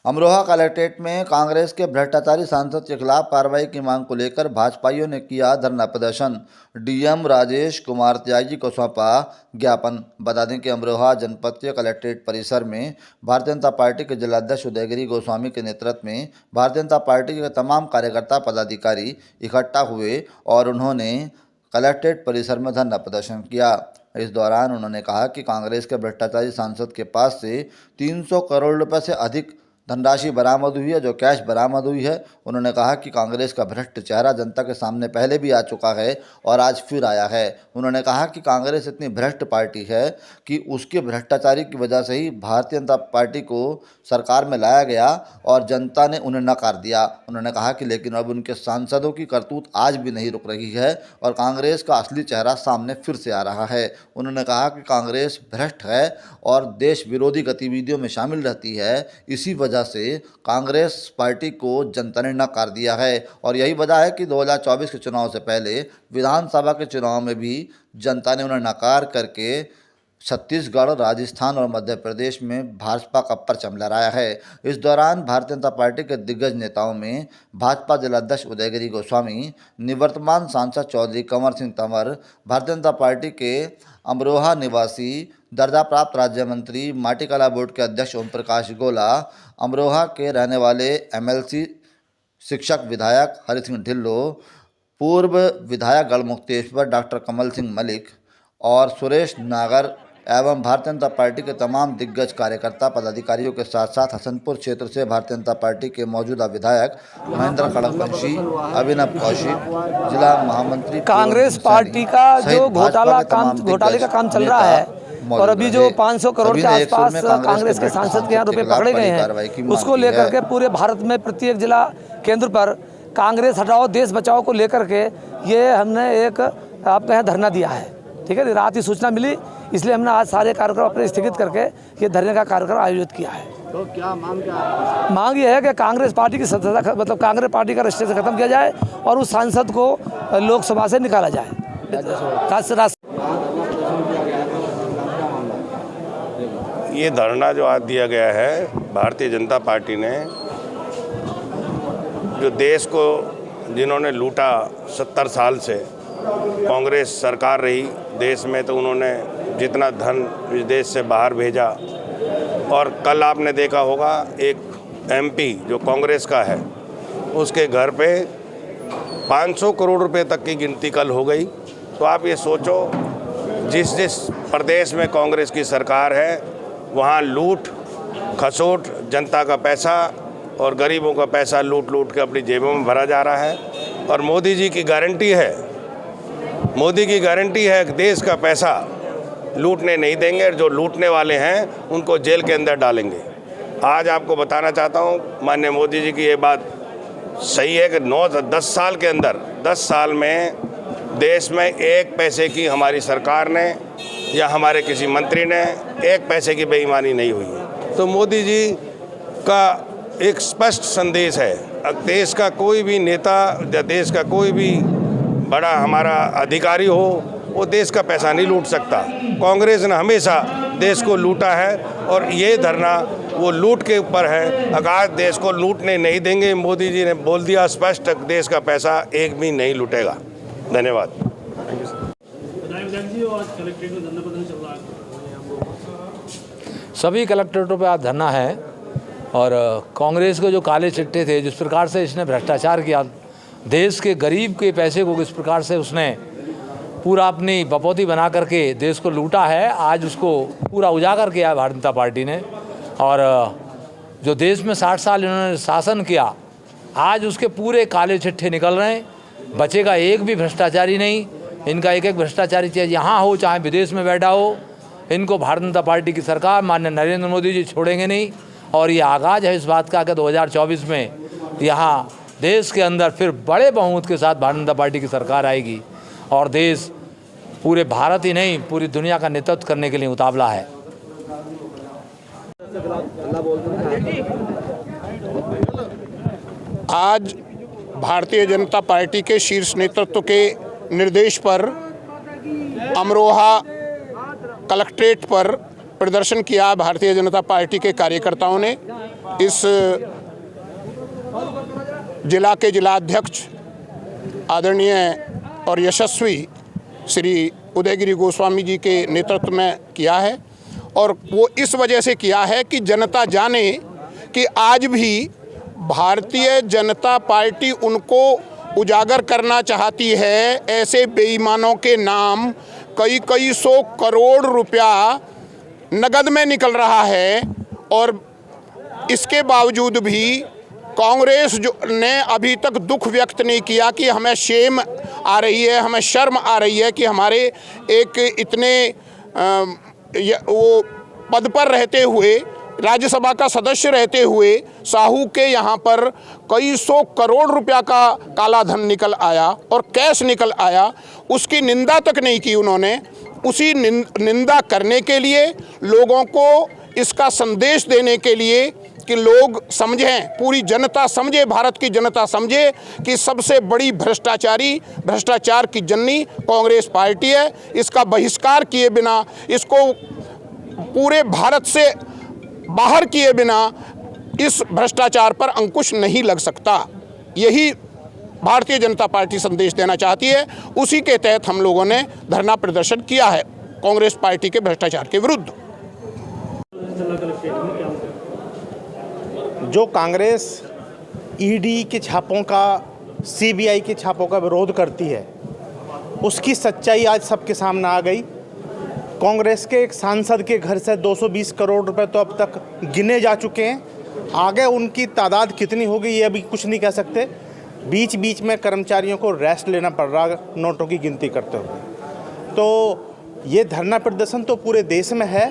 Amroha collectorate में कांग्रेस के भ्रष्टाचारी सांसद के खिलाफ कार्रवाई की मांग को लेकर भाजपाइयों ने किया धरना प्रदर्शन। डीएम राजेश कुमार त्यागी को सौंपा ज्ञापन। बता दें कि अमरोहा जनपद के कलेक्ट्रेट परिसर में भारतीय जनता पार्टी के जिलाध्यक्ष उदयगिरी गोस्वामी के नेतृत्व में भारतीय जनता पार्टी के तमाम कार्यकर्ता पदाधिकारी इकट्ठा हुए और उन्होंने कलेक्ट्रेट परिसर में धरना प्रदर्शन किया। इस दौरान उन्होंने कहा कि कांग्रेस के भ्रष्टाचारी सांसद के पास से 300 करोड़ रुपए से अधिक धनराशि बरामद हुई है, जो कैश बरामद हुई है। उन्होंने कहा कि कांग्रेस का भ्रष्ट चेहरा जनता के सामने पहले भी आ चुका है और आज फिर आया है। उन्होंने कहा कि कांग्रेस इतनी भ्रष्ट पार्टी है कि उसके भ्रष्टाचारी की वजह से ही भारतीय जनता पार्टी को सरकार में लाया गया और जनता ने उन्हें नकार दिया। उन्होंने कहा कि लेकिन अब उनके सांसदों की करतूत आज भी नहीं रुक रही है और कांग्रेस का असली चेहरा सामने फिर से आ रहा है। उन्होंने कहा कि कांग्रेस भ्रष्ट है और देश विरोधी गतिविधियों में शामिल रहती है। इसी वजह से कांग्रेस पार्टी को जनता ने नकार दिया है और यही वजह है कि 2024 के चुनाव से पहले विधानसभा के चुनाव में भी जनता ने उन्हें नकार करके छत्तीसगढ़, राजस्थान और मध्य प्रदेश में भाजपा का परचम लहराया है। इस दौरान भारतीय जनता पार्टी के दिग्गज नेताओं में भाजपा जिलाध्यक्ष उदयगिरी गोस्वामी, निवर्तमान सांसद चौधरी कंवर सिंह तंवर, भारतीय जनता पार्टी के अमरोहा निवासी दर्जा प्राप्त राज्य मंत्री, माटीकला बोर्ड के अध्यक्ष ओम प्रकाश गोला, अमरोहा के रहने वाले एमएलसी शिक्षक विधायक हरि सिंह ढिल्लो, पूर्व विधायक गढ़मुक्तेश्वर डॉक्टर कमल सिंह मलिक और सुरेश नागर एवं भारतीय जनता पार्टी के तमाम दिग्गज कार्यकर्ता पदाधिकारियों के साथ साथ हसनपुर क्षेत्र से भारतीय जनता पार्टी के मौजूदा विधायक महेंद्र खड़गवंशी, अभिनव कौशिक, जिला महामंत्री कांग्रेस पार्टी का जो घोटाले का काम चल रहा है और अभी जो 500 करोड़ के आसपास कांग्रेस के सांसद के यहाँ रुपए पकड़े गए हैं, उसको लेकर के पूरे भारत में प्रत्येक जिला केंद्र पर कांग्रेस हटाओ देश बचाओ को लेकर के ये हमने एक आपके यहाँ धरना दिया है। ठीक है, रात ही सूचना मिली, इसलिए हमने आज सारे कार्यक्रम अपने स्थगित करके ये धरने का कार्यक्रम आयोजित किया है। तो क्या मांग क्या है? मांग ये है कि कांग्रेस पार्टी की सदस्यता मतलब कांग्रेस पार्टी का रजिस्ट्रेशन खत्म किया जाए और उस सांसद को लोकसभा से निकाला जाए। ये धरना जो आज दिया गया है, भारतीय जनता पार्टी ने जो देश को जिन्होंने लूटा 70 साल से कांग्रेस सरकार रही देश में, तो उन्होंने जितना धन इस देश से बाहर भेजा। और कल आपने देखा होगा एक एमपी जो कांग्रेस का है, उसके घर पे 500 करोड़ रुपए तक की गिनती कल हो गई। तो आप ये सोचो, जिस जिस प्रदेश में कांग्रेस की सरकार है वहाँ लूट खसोट, जनता का पैसा और गरीबों का पैसा लूट लूट के अपनी जेबों में भरा जा रहा है। और मोदी जी की गारंटी है, मोदी की गारंटी है कि देश का पैसा लूटने नहीं देंगे और जो लूटने वाले हैं उनको जेल के अंदर डालेंगे। आज आपको बताना चाहता हूँ, माननीय मोदी जी की ये बात सही है कि 9-10 साल के अंदर 10 साल में देश में एक पैसे की हमारी सरकार ने या हमारे किसी मंत्री ने एक पैसे की बेईमानी नहीं हुई है। तो मोदी जी का एक स्पष्ट संदेश है, देश का कोई भी नेता या देश का कोई भी बड़ा हमारा अधिकारी हो, वो देश का पैसा नहीं लूट सकता। कांग्रेस ने हमेशा देश को लूटा है और ये धरना वो लूट के ऊपर है। अगर देश को लूटने नहीं देंगे, मोदी जी ने बोल दिया स्पष्ट, देश का पैसा एक भी नहीं लूटेगा। धन्यवाद। सभी कलेक्ट्रेटों पर आज धरना है और कांग्रेस के जो काले चिट्टे थे, जिस प्रकार से इसने भ्रष्टाचार किया, देश के गरीब के पैसे को किस प्रकार से उसने पूरा अपनी बपौती बना करके देश को लूटा है, आज उसको पूरा उजागर किया है भारतीय जनता पार्टी ने। और जो देश में 60 साल इन्होंने शासन किया, आज उसके पूरे काले चिट्ठे निकल रहे हैं। बचेगा एक भी भ्रष्टाचारी नहीं। इनका एक एक भ्रष्टाचारी चाहे यहाँ हो चाहे विदेश में बैठा हो, इनको भारतीय जनता पार्टी की सरकार माननीय नरेंद्र मोदी जी छोड़ेंगे नहीं। और ये आगाज़ है इस बात का कि 2024 में यहाँ देश के अंदर फिर बड़े बहुमत के साथ भारतीय जनता पार्टी की सरकार आएगी और देश पूरे भारत ही नहीं पूरी दुनिया का नेतृत्व करने के लिए उतावला है। आज भारतीय जनता पार्टी के शीर्ष नेतृत्व के निर्देश पर अमरोहा कलेक्ट्रेट पर प्रदर्शन किया भारतीय जनता पार्टी के कार्यकर्ताओं ने। इस जिला के जिलाध्यक्ष आदरणीय और यशस्वी श्री उदयगिरी गोस्वामी जी के नेतृत्व में किया है। और वो इस वजह से किया है कि जनता जाने कि आज भी भारतीय जनता पार्टी उनको उजागर करना चाहती है। ऐसे बेईमानों के नाम कई सौ करोड़ रुपया नगद में निकल रहा है और इसके बावजूद भी कांग्रेस जो ने अभी तक दुख व्यक्त नहीं किया कि हमें शेम आ रही है, हमें शर्म आ रही है कि हमारे एक इतने वो पद पर रहते हुए, राज्यसभा का सदस्य रहते हुए साहू के यहाँ पर कई सौ करोड़ रुपया का काला धन निकल आया और कैश निकल आया, उसकी निंदा तक नहीं की उन्होंने। उसी निंदा करने के लिए, लोगों को इसका संदेश देने के लिए कि लोग समझें, पूरी जनता समझे, भारत की जनता समझे कि सबसे बड़ी भ्रष्टाचार की जननी कांग्रेस पार्टी है। इसका बहिष्कार किए बिना, इसको पूरे भारत से बाहर किए बिना इस भ्रष्टाचार पर अंकुश नहीं लग सकता। यही भारतीय जनता पार्टी संदेश देना चाहती है। उसी के तहत हम लोगों ने धरना प्रदर्शन किया है कांग्रेस पार्टी के भ्रष्टाचार के विरुद्ध। जो कांग्रेस ईडी के छापों का, सीबीआई के छापों का विरोध करती है, उसकी सच्चाई आज सबके सामने आ गई। कांग्रेस के एक सांसद के घर से 220 करोड़ रुपए तो अब तक गिने जा चुके हैं। आगे उनकी तादाद कितनी होगी ये अभी कुछ नहीं कह सकते। बीच बीच में कर्मचारियों को रेस्ट लेना पड़ रहा नोटों की गिनती करते हुए। तो ये धरना प्रदर्शन तो पूरे देश में है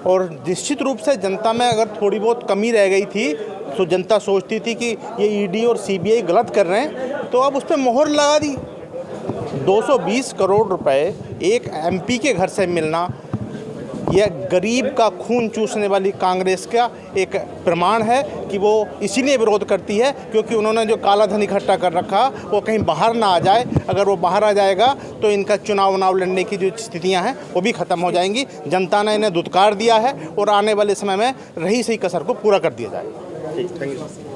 और निश्चित रूप से जनता में अगर थोड़ी बहुत कमी रह गई थी तो जनता सोचती थी कि ये ईडी और सीबीआई गलत कर रहे हैं, तो अब उस पर मोहर लगा दी। 220 करोड़ रुपए एक एमपी के घर से मिलना, यह गरीब का खून चूसने वाली कांग्रेस का एक प्रमाण है कि वो इसीलिए विरोध करती है क्योंकि उन्होंने जो काला धन इकट्ठा कर रखा वो कहीं बाहर ना आ जाए। अगर वो बाहर आ जाएगा तो इनका चुनाव लड़ने की जो स्थितियां हैं वो भी ख़त्म हो जाएंगी। जनता ने इन्हें दुत्कार दिया है और आने वाले समय में रही सही कसर को पूरा कर दिया जाएगा। Thank you.